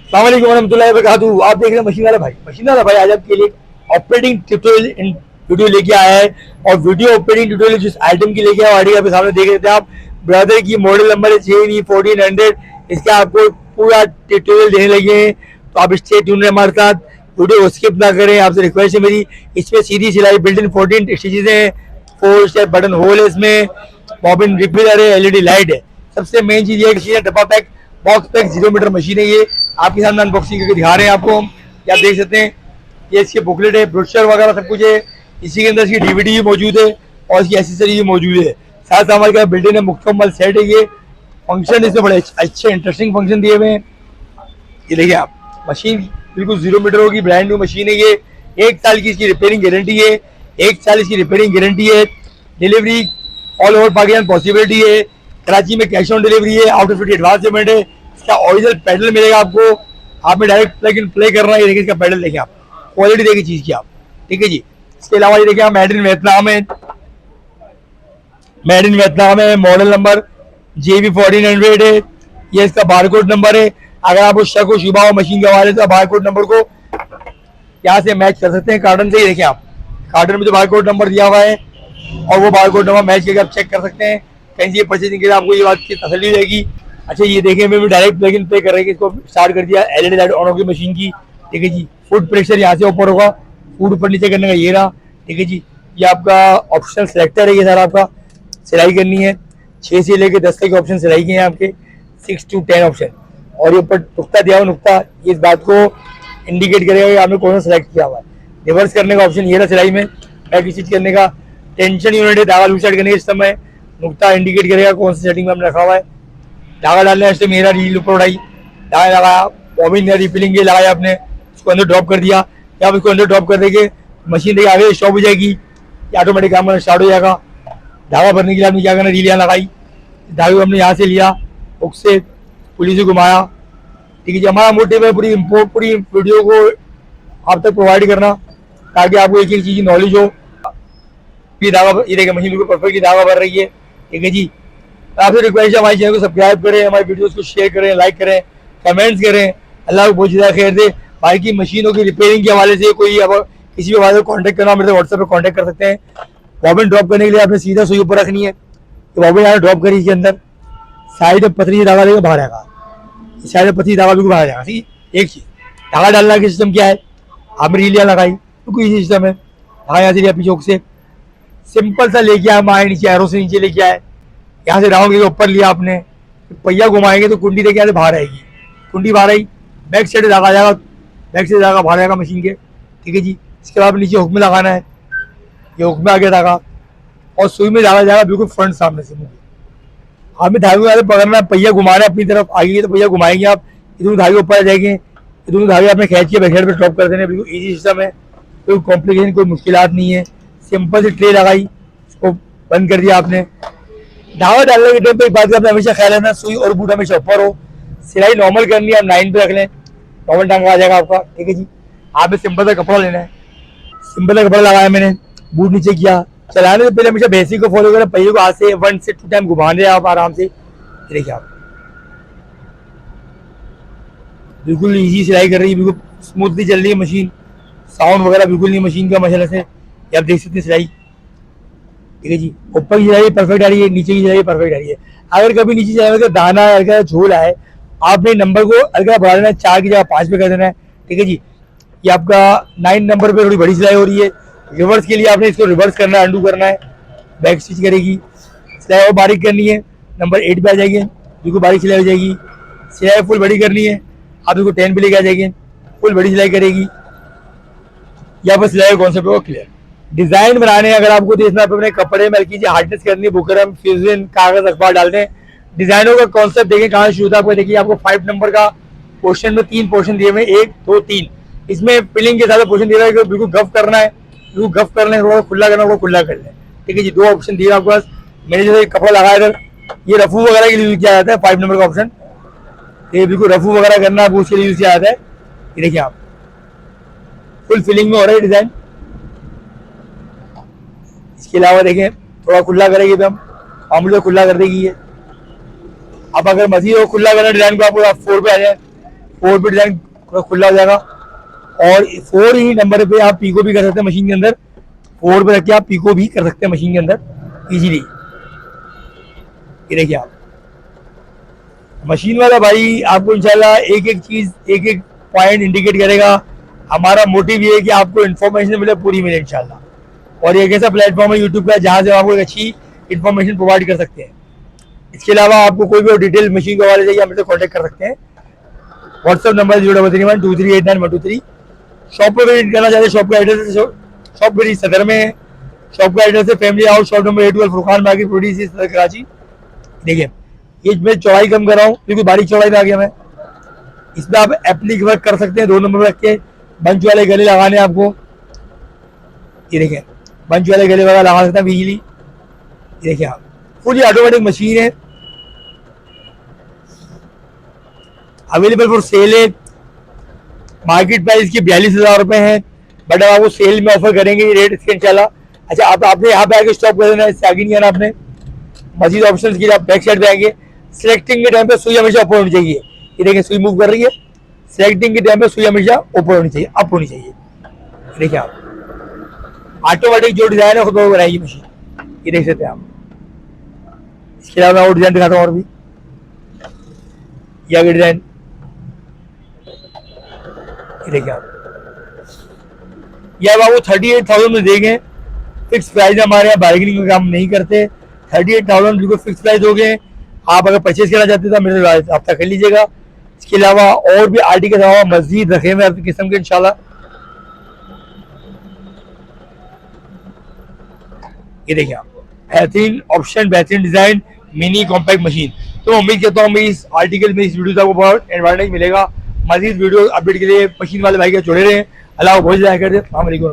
अस्सलाम वालेकुम रहमतुल्लाहि व बरकातहू। आप देख रहे हैं मशीन वाला भाई आज आपके लिए ऑपरेटिंग ट्यूटोरियल वीडियो लेके आया है। और वीडियो ऑपरेटिंग ट्यूटोरियल जिस आइटम की लेके आया आपके सामने देख रहे थे आप, ब्रदर की मॉडल नंबर है 1400। इसका आपको पूरा ट्यूटोरियल देने लगे हैं, तो आप स्टे ट्यून रहे हमारे साथ, वीडियो को स्किप ना करें। आपसे रिक्वेस्ट है मेरी, इसमें सीधी सिलाई बिल्ट इन 14 स्टिचेज हैं, 4 स्टेप बटन होल है, इसमें बॉबिन रिपीलर है, एलईडी लाइट है। सबसे मेन चीज ये डब्बा pack box pack 0 meter machine है। ये आपके सामने अनबॉक्सिंग करके दिखा रहे हैं आपको, ये आप देख सकते हैं। ये इसके बुकलेट है, ब्रोशर वगैरह सब कुछ है। इसी के अंदर इसकी डीवीडी भी मौजूद है और इसकी एसेसरी भी मौजूद है। साथ हमारे का बिल्डिंग है, मुकम्मल सेट है। ये फंक्शन इसमें बड़े अच्छे इंटरेस्टिंग फंक्शन दिए हुए हैं। ये देखिए आप, मशीन बिल्कुल 0 मीटर होगी, ब्रांड न्यू मशीन है ये। 1 साल की इसकी रिपेयरिंग गारंटी है, 1 साल इसकी रिपेयरिंग गारंटी है। Delivery all over Pakistan possibility है। कराची में कैश ऑन डिलीवरी है, out of city advance payment है। इसका ओरिजिनल पैडल मिलेगा आपको, आप में डायरेक्ट प्लग इन प्ले करना है। ये देखिए इसका पैडल देखिए आप, क्वालिटी देखिए चीज की आप, ठीक है जी। इसके अलावा ये देखिए आप, मेड इन वियतनाम है, मेड इन वियतनाम है। मॉडल नंबर JB 1400 है। ये इसका बारकोड नंबर है। अगर आपको शक हो शुबा हो मशीन के हवाले से, बारकोड नंबर को यहाँ से मैच कर सकते हैं कार्टन से। ही देखिए आप, कार्टन में जो बारकोड नंबर दिया हुआ है और वो बारकोड नंबर मैच करके आप चेक कर सकते हैं। कहीं से परचेजिंग के लिए आपको ये बात की तसल्ली रहेगी। अच्छा ये देखिए, मैं भी डायरेक्ट प्लग इन प्ले कर रही है, इसको स्टार्ट कर दिया, एलईडी लाइट ऑन होगी मशीन की, ठीक है जी। फुट प्रेशर यहाँ से ऊपर होगा, फुट ऊपर नीचे करने का ये रहा, ठीक है जी। ये आपका ऑप्शनल सिलेक्टर है, ये सारा आपका सिलाई करनी है। 6 से लेकर 10 तक के ऑप्शन सिलाई के हैं आपके, 6 to 10 ऑप्शन। और ये ऊपर नुकता दिया हुआ, नुकता ये इस बात को इंडिकेट करेगा कि आपने कौन सा सिलेक्ट किया हुआ है। रिवर्स करने का ऑप्शन ये रहा सिलाई में, बैक स्टिच करने का। टेंशन यूनिट है, धागा लूज सेट करने के समय नुकता इंडिकेट करेगा कौन सी सेटिंग में हमने रखा हुआ है। धागा डालने से मेरा रील ऊपर उड़ाई, धागा लगाया, बॉबिन रिपिलिंग ये लगाया आपने, इसको अंदर ड्रॉप कर दिया। या आप इसको अंदर ड्रॉप कर देंगे, मशीन देखिए आगे स्टॉप हो जाएगी, ऑटोमेटिक काम स्टार्ट हो जाएगा। धागा भरने के लिए आपने क्या करना, रील यहाँ लगाई, धागे को हमने यहाँ से लिया, हुक से पुली से घुमाया, ठीक है जी। हमारा मोटिव है पूरी वीडियो को आप तक प्रोवाइड करना, ताकि आपको एक एक चीज़ की नॉलेज हो। ये धागा, ये देखिए मशीन बिल्कुल परफेक्टली धागा भर रही है, ठीक है जी। आपसे रिक्वेस्ट है, हमारे चैनल को सब्सक्राइब करें, हमारी वीडियोस को शेयर करें, लाइक करें, कमेंट्स करें। अल्लाह को बहुत ज़्यादा खैर दे। भाई की मशीनों की रिपेयरिंग के हवाले से कोई अब किसी भी हवाले से कॉन्टैक्ट करना, मेरे व्हाट्सएप पर कॉन्टैक्ट कर सकते हैं। बॉबिन ड्रॉप करने के लिए आपने सीधा सुई ऊपर रखनी है, तो बॉबिन यहाँ ड्रॉप करी, इसके अंदर साइड में पतली धागा देगा, बाहर आएगा, साइड में पतली धागा बिल्कुल बाहर जाएगा, ठीक है। एक चीज़, धागा डालना का सिस्टम क्या है, आपने रील यहाँ लगाई, बिल्कुल ईजी सिस्टम है। धागा यहाँ से लिया पीछे से, सिंपल सा लेके आए, माए नीचे एरो से नीचे लेके आए, यहाँ से राउंड लेके ऊपर लिया आपने, पहिया घुमाएंगे तो कुंडी देखिए यहाँ से बाहर आएगी, कुंडी बाहर आई, बैक साइड धागा जाएगा, बैक से धागा बाहर आएगा मशीन के, ठीक है जी। इसके बाद नीचे हुक में लगाना है, ये हुक में आ गया धागा, और सुई में धागा जाएगा बिल्कुल फ्रंट सामने से मुझे। हमें धागे को पकड़ना है, पहिया घुमाना है अपनी तरफ, आगे तो पहिया घुमाएंगे आप, ये दोनों धागे ऊपर आ जाएंगे, ये दोनों धागे आपने खींच के बैक साइड पे ड्रॉप कर देने, बिल्कुल ईजी सिस्टम है, कोई कॉम्प्लिकेशन कोई मुश्किलात नहीं है। सिंपल सी ट्रे लगाई, इसको बंद कर दिया आपने। धागा डालने के टाइम पे एक बात का आपने हमेशा ख्याल रखना, सुई और बूट हमेशा ऊपर हो। सिलाई नॉर्मल करनी है, आप 9 पे रख लें, नॉर्मल टांग आ जाएगा आपका, ठीक है जी। आपने सिंपल सा कपड़ा लेना है, सिंपल सा कपड़ा लगाया मैंने, बूट नीचे किया। चलाने से पहले हमेशा बेसिक को फॉलो करें, पहिए को हाथ से 1 से 2 टाइम घुमाने आप आराम से, देखिए आप बिल्कुल इजी सिलाई कर रही है, बिल्कुल स्मूथली चल रही है मशीन, साउंड वगैरह बिल्कुल नहीं मशीन का मसला से। ये आप देख सकते हैं सिलाई, ठीक है जी। ऊपर की सिलाई परफेक्ट आ रही है, नीचे की सिलाई परफेक्ट आ रही है। अगर कभी नीचे सिलाई में दाना हल्का झोल आए, आपने नंबर को हल्का बढ़ा देना है, 4 की जगह 5 पे कर देना है, ठीक है जी। ये आपका 9 नंबर पे थोड़ी बड़ी सिलाई हो रही है। रिवर्स के लिए आपने इसको रिवर्स करना है, अंडू करना है, बैक स्टिच करेगी, सिलाई और बारीक करनी है, नंबर 8 पे आ जाएगी, बिल्कुल बारीक सिलाई हो जाएगी। सिलाई फुल बड़ी करनी है, आप इसको 10 पे लेके आ जाएंगे, फुल बड़ी सिलाई करेगी। यहाँ पर सिलाई कॉन्सेप्ट होगा क्लियर। डिजाइन बनाने अगर आपको देखना है अपने कपड़े में हल्की सी हार्डनेस करनी है, बुकरम फ्यूजन कागज अखबार डालने, डिजाइनों का कॉन्सेप्ट देखें कहाँ शुरू था। आपको देखिए, आपको 5 नंबर का पोर्शन में 3 पोर्शन दिए हुए, 1 2 3। इसमें फिलिंग के साथ पोर्शन दिया है, बिल्कुल गफ करना है, बिल्कुल गफ कर लें, थोड़ा खुला करना है, खुला कर लें, ठीक है जी। 2 ऑप्शन दिए आपके पास। मैंने जैसे कपड़ा लगाया था, ये रफू वगैरह के लिए यूज किया जाता है, 5 नंबर का ऑप्शन, ये बिल्कुल रफू वगैरह करना है उसके लिए यूज किया जाता है। ये देखिए आप फुल फिलिंग में हो रहा है डिजाइन। इसके अलावा देखें, थोड़ा खुला करेगी तो हम मामूली तो खुला कर देगी ये। अब अगर मजीद खुला करना डिजाइन को, आपको 4 पे आ जाए, 4 पे डिजाइन खुला हो जाएगा। और 4 ही नंबर पे आप पीको भी कर सकते हैं मशीन के अंदर, 4 पे रख के आप पीको भी कर सकते हैं मशीन के अंदर इजीली। ये देखिए आप मशीन वाला भाई आपको इंशाल्लाह एक एक चीज एक एक पॉइंट इंडिकेट करेगा। हमारा मोटिव ये है कि आपको इन्फॉर्मेशन मिले, पूरी मिले इंशाल्लाह। और एक ऐसा प्लेटफॉर्म है यूट्यूब का जहाँ से आपको एक अच्छी इन्फॉर्मेशन प्रोवाइड कर सकते हैं। इसके अलावा आपको कोई भी डिटेल मशीन के हवाले चाहिए हमसे कॉन्टेक्ट कर सकते हैं। WhatsApp number 03312389323। शॉप पर विजिट करना चाहते हैं, शॉप का एड्रेस, शॉप मेरी सदर में है। शॉप का एड्रेस है family house, shop number 812 Furqan market, produce सदर कराची। देखिए ये मैं चौड़ाई कम कर रहा हूँ क्योंकि बारीक चौड़ाई में आ गया मैं। इसमें आप एप्लिक वर्क कर सकते हैं 2 नंबर में रख के। बंच वाले गले लगाने आपको, ये देखिए बंच वाले गले वगैरह लगा सकते हैं इजीली। ये देखिए आप फुली ऑटोमेटिक मशीन है, अवेलेबल फॉर सेल है। मार्केट प्राइस की 42,000 रुपए है, बट अब आपको सेल में ऑफर करेंगे रेट इसके इंशाल्लाह। अच्छा आप आपने यहाँ पे आके स्टॉप कर देना है, इससे आगे नहीं आना आपने। मजीद ऑप्शन के लिए आप बैक साइड पे आएंगे। सिलेक्टिंग के टाइम पे सुई हमेशा ऊपर होनी चाहिए। ये देखिए सुई मूव कर रही है, सिलेक्टिंग के टाइम पे सुई हमेशा ऊपर होनी चाहिए, अप होनी चाहिए। देखिए आप ऑटोमेटिक जो डिजाइन है खुद बनाएगी मशीन, ये देख सकते हैं आप। इसके अलावा मैं और डिजाइन दिखाता हूँ और भी। ये आगे डिजाइन, ये देखिए आप। यह बाबू 38,000 में देंगे, फिक्स प्राइस हमारे यहाँ, बार्गेनिंग का काम नहीं करते। 38,000 बिल्कुल फिक्स प्राइस हो गए। आप अगर परचेज करना चाहते तो मेरे रब्ता कर लीजिएगा। इसके अलावा और भी आर्टिकल मजीद रखे हुए हर किस्म के इंशाल्लाह। ये देखिए आप बेहतरीन ऑप्शन, बेहतरीन डिजाइन, मिनी कॉम्पैक्ट मशीन। तो उम्मीद करता हूँ मैं इस आर्टिकल में, इस वीडियो से आपको बहुत एडवांटेज मिलेगा। मजीद वीडियो अपडेट के लिए मशीन वाले भाई के जुड़े रहे। अल्लाह बहुत ज़्यादा कर दे। अस्सलाम वालेकुम।